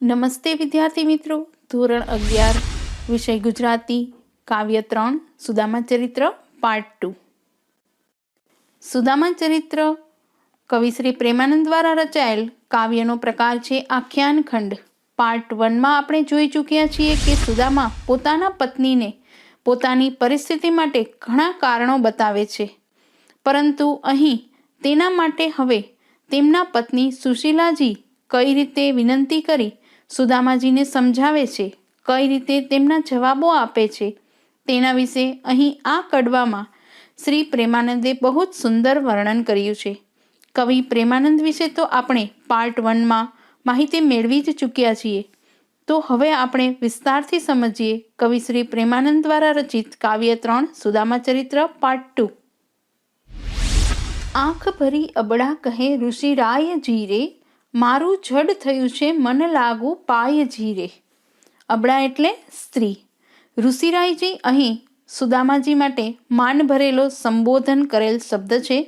નમસ્તે વિદ્યાર્થી મિત્રો, ધોરણ 11 વિષય ગુજરાતી, કાવ્ય 3 સુદામા ચરિત્ર પાર્ટ 2. સુદામા ચરિત્ર કવિ શ્રી પ્રેમાનંદ દ્વારા રચાયેલ કાવ્યનો પ્રકાર છે આખ્યાન ખંડ. પાર્ટ 1માં આપણે જોઈ ચૂક્યા છીએ કે સુદામા પોતાના પત્નીને પોતાની પરિસ્થિતિ માટે ઘણા કારણો બતાવે છે, પરંતુ અહીં તેના માટે હવે તેમના પત્ની સુશીલાજી કઈ રીતે વિનંતી કરી સુદામાજીને સમજાવે છે, કઈ રીતે તેમના જવાબો આપે છે, તેના વિશે અહીં આ કડવામાં શ્રી પ્રેમાનંદે બહુ જ સુંદર વર્ણન કર્યું છે. કવિ પ્રેમાનંદ વિશે તો આપણે પાર્ટ 1માં માહિતી મેળવી જ ચૂક્યા છીએ. તો હવે આપણે વિસ્તારથી સમજીએ કવિ શ્રી પ્રેમાનંદ દ્વારા રચિત કાવ્ય 3 સુદામા ચરિત્ર પાર્ટ 2. આંખ ભરી અબળા કહે ઋષિરાય જીરે, મારું જડ થયું છે મન લાગુ પાય જીરે. અબળા એટલે સ્ત્રી. ઋષિરાયજી અહીં સુદામાજી માટે માન ભરેલો સંબોધન કરેલ શબ્દ છે.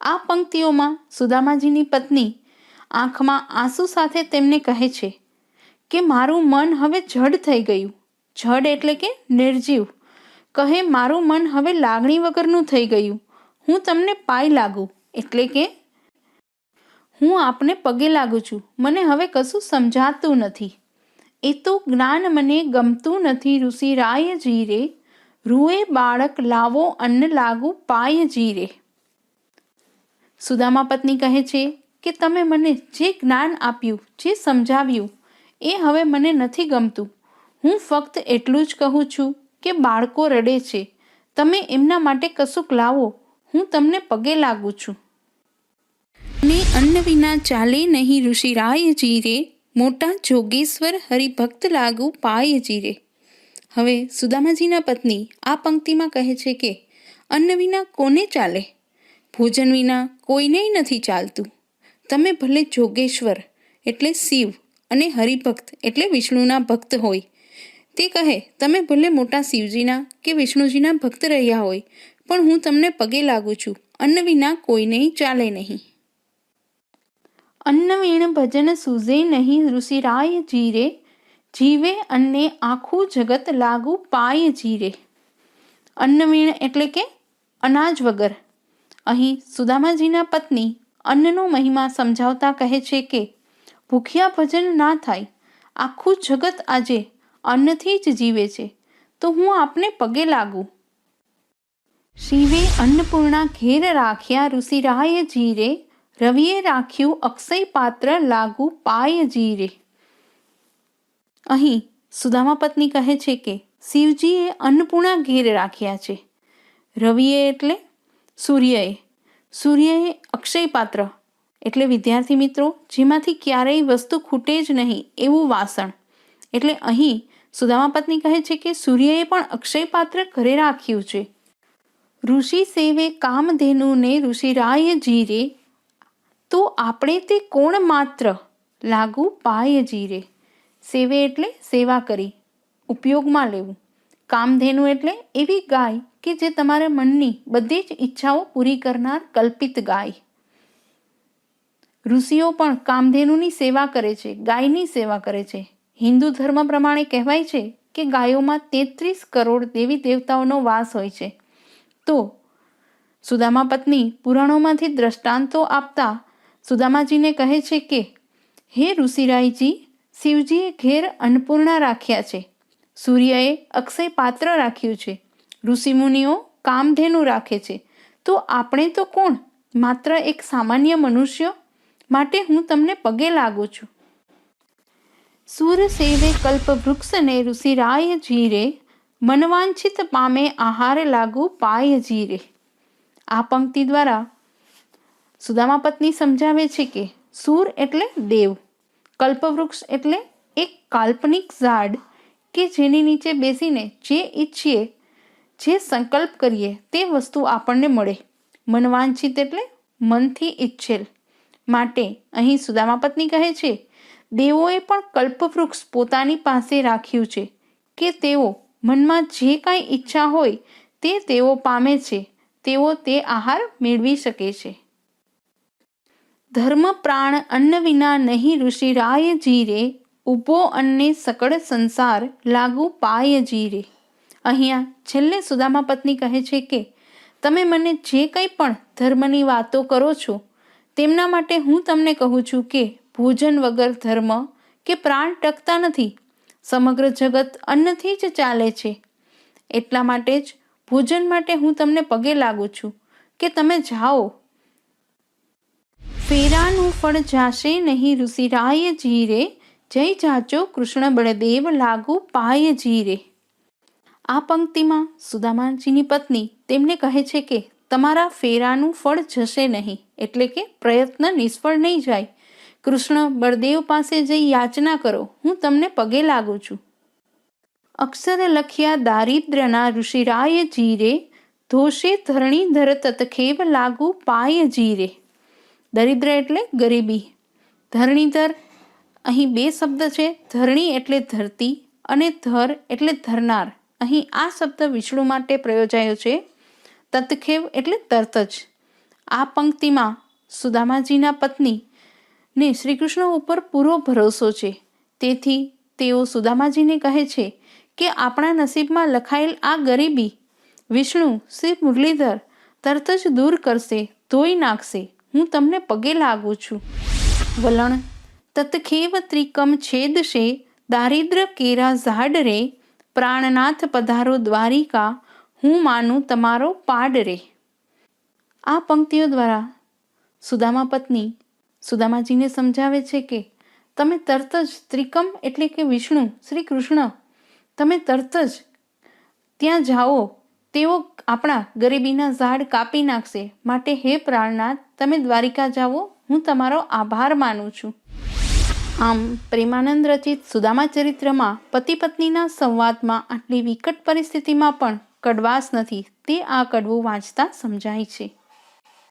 આ પંક્તિઓમાં સુદામાજીની પત્ની આંખમાં આંસુ સાથે તેમને કહે છે કે મારું મન હવે જડ થઈ ગયું. જડ એટલે કે નિર્જીવ. કહે મારું મન હવે લાગણી વગરનું થઈ ગયું. હું તમને પાય લાગુ એટલે કે હું આપને પગે લાગુ છું. મને હવે કશું સમજાતું નથી. એ તો જ્ઞાન મને ગમતું નથી ઋષિરાય જીરે, રૂએ બાળક લાવો અન્ન લાગુ પાય જીરે. સુદામા પત્ની કહે છે કે તમે મને જે જ્ઞાન આપ્યું, જે સમજાવ્યું, એ હવે મને નથી ગમતું. હું ફક્ત એટલું જ કહું છું કે બાળકો રડે છે, તમે એમના માટે કશુંક લાવો, હું તમને પગે લાગુ છું. ને અન્ન વિના ચાલે નહીં ઋષિરાય જીરે, મોટા જોગેશ્વર હરિભક્ત લાગુ પાય જીરે. હવે સુદામાજીના પત્ની આ પંક્તિમાં કહે છે કે અન્ન વિના કોને ચાલે? ભોજન વિના કોઈને નથી ચાલતું. તમે ભલે જોગેશ્વર એટલે શિવ અને હરિભક્ત એટલે વિષ્ણુના ભક્ત હોય. તે કહે તમે ભલે મોટા શિવજીના કે વિષ્ણુજીના ભક્ત રહ્યા હોય, પણ હું તમને પગે લાગુ છું. અન્ન વિના કોઈને ચાલે નહીં. અન્ન વીણ ભજન સૂઝે નહીં ઋષિરાય જીરે, જીવે અન્ને આખું જગત લાગુ પાય જીરે. અન્ન વીણ એટલે કે અનાજ વગર. અહીં સુદામાજીના પત્ની અન્નનો મહિમા સમજાવતા કહે છે કે ભૂખ્યા ભજન ના થાય. આખું જગત આજે અન્નથી જ જીવે છે, તો હું આપને પગે લાગુ. શિવે અન્નપૂર્ણા ઘેર રાખ્યા ઋષિરાય જીરે, રવિએ રાખ્યું અક્ષય પાત્ર લાગુ પાય જીરે. અહીં સુદામા પત્ની કહે છે કે શિવજીએ અન્નપૂર્ણા ઘેર રાખ્યા છે. રવિએ એટલે સૂર્યએ. સૂર્યએ અક્ષય પાત્ર એટલે વિદ્યાર્થી મિત્રો જેમાંથી ક્યારેય વસ્તુ ખૂટે જ નહીં એવું વાસણ. એટલે અહીં સુદામા પત્ની કહે છે કે સૂર્યએ પણ અક્ષય પાત્ર ઘરે રાખ્યું છે. ઋષિ સેવે કામધેનુને ઋષિરાય જીરે, તો આપણે તે કોણ માત્ર લાગુ પાય જીરે. સેવે એટલે સેવા કરી, ઉપયોગમાં લેવું. કામધેનુ એટલે એવી ગાય કે જે તમારા મનની બધી જ ઈચ્છાઓ પૂરી કરનાર કલ્પિત ગાય. ઋષિઓ પણ કામધેનુની સેવા કરે છે, ગાયની સેવા કરે છે. હિન્દુ ધર્મ પ્રમાણે કહેવાય છે કે ગાયોમાં 33 કરોડ દેવી દેવતાઓનો વાસ હોય છે. તો સુદામા પત્ની પુરાણોમાંથી દ્રષ્ટાંતો આપતા સુદામાજીને કહે છે કે હે ઋષિરાયજી, શિવજીએ ઘેર અન્નપૂર્ણા રાખ્યા છે, સૂર્યએ અક્ષય પાત્ર રાખ્યું છે, ઋષિમુનિઓ કામધેનુ રાખે છે, તો આપણે તો કોણ? માત્ર એક સામાન્ય મનુષ્ય. માટે હું તમને પગે લાગુ છું. સુર સેવે કલ્પ વૃક્ષને ઋષિરાય જીરે, મનવાંછિત પામે આહાર લાગુ પાય જીરે. આ પંક્તિ દ્વારા સુદામા પત્ની સમજાવે છે કે સૂર એટલે દેવ, કલ્પવૃક્ષ એટલે એક કાલ્પનિક ઝાડ કે જેની નીચે બેસીને જે ઈચ્છીએ, જે સંકલ્પ કરીએ તે વસ્તુ આપણને મળે. મનવાંછિત એટલે મનથી ઈચ્છેલ. માટે અહીં સુદામા પત્ની કહે છે દેવોએ પણ કલ્પવૃક્ષ પોતાની પાસે રાખ્યું છે કે તેઓ મનમાં જે કાંઈ ઈચ્છા હોય તે તેઓ પામે છે, તેઓ તે આહાર મેળવી શકે છે. ધર્મ પ્રાણ અન્ન વિના નહીં ઋષિરાય જીરે, ઊભો અન્ને સકળ સંસાર લાગુ પાય જીરે. અહીંયા છેલ્લે સુદામા પત્ની કહે છે કે તમે મને જે કંઈ પણ ધર્મની વાતો કરો છો તેમના માટે હું તમને કહું છું કે ભોજન વગર ધર્મ કે પ્રાણ ટકતા નથી. સમગ્ર જગત અન્નથી જ ચાલે છે. એટલા માટે જ ભોજન માટે હું તમને પગે લાગુ છું કે તમે જાઓ. ફેરાનું ફળ જાશે નહીં ઋષિરાય જીરે, જય જાચો કૃષ્ણ બળદેવ લાગુ પાય જીરે. આ પંક્તિમાં સુદામાજીની પત્ની તેમને કહે છે કે તમારા ફેરાનું ફળ જશે નહીં, એટલે કે પ્રયત્ન નિષ્ફળ નહીં જાય. કૃષ્ણ બળદેવ પાસે જઈ યાચના કરો, હું તમને પગે લાગુ છું. અક્ષર લખ્યા દારિદ્ર્યના ઋષિરાય જીરે, ધોષે ધરણીધર તતખેવ લાગુ પાય જીરે. દરિદ્ર એટલે ગરીબી. ધરણીધર, અહીં બે શબ્દ છે. ધરણી એટલે ધરતી અને ધર એટલે ધરનાર. અહીં આ શબ્દ વિષ્ણુ માટે પ્રયોજાયો છે. તતખેવ એટલે તરત જ. આ પંક્તિમાં સુદામાજીના પત્ની ને શ્રી કૃષ્ણ ઉપર પૂરો ભરોસો છે. તેથી તેઓ સુદામાજીને કહે છે કે આપણા નસીબમાં લખાયેલ આ ગરીબી વિષ્ણુ શ્રી મુરલીધર તરત જ દૂર કરશે, ધોઈ નાખશે. હું તમને પગે લાગુ છું. વલણ તતખેવ ત્રિકમ છેદશે, દારિદ્ર કેરા ઝાડ રે, પ્રાણનાથ પધારો દ્વારિકા, હું માનું તમારો પાડ રે. આ પંક્તિઓ દ્વારા સુદામા પત્ની સુદામાજીને સમજાવે છે કે તમે તરત જ ત્રિકમ એટલે કે વિષ્ણુ શ્રી કૃષ્ણ તમે તરત જ ત્યાં જાઓ. તેઓ આપણા ગરીબીના ઝાડ કાપી નાખશે. માટે હે પ્રાણનાથ, તમે દ્વારિકા જાઓ, હું તમારો આભાર માનું છું. આમ પ્રેમાનંદ રચિત સુદામા ચરિત્રમાં પતિ પત્નીના સંવાદમાં આટલી વિકટ પરિસ્થિતિમાં પણ કડવાશ નથી, તે આ કડવું વાંચતા સમજાય છે.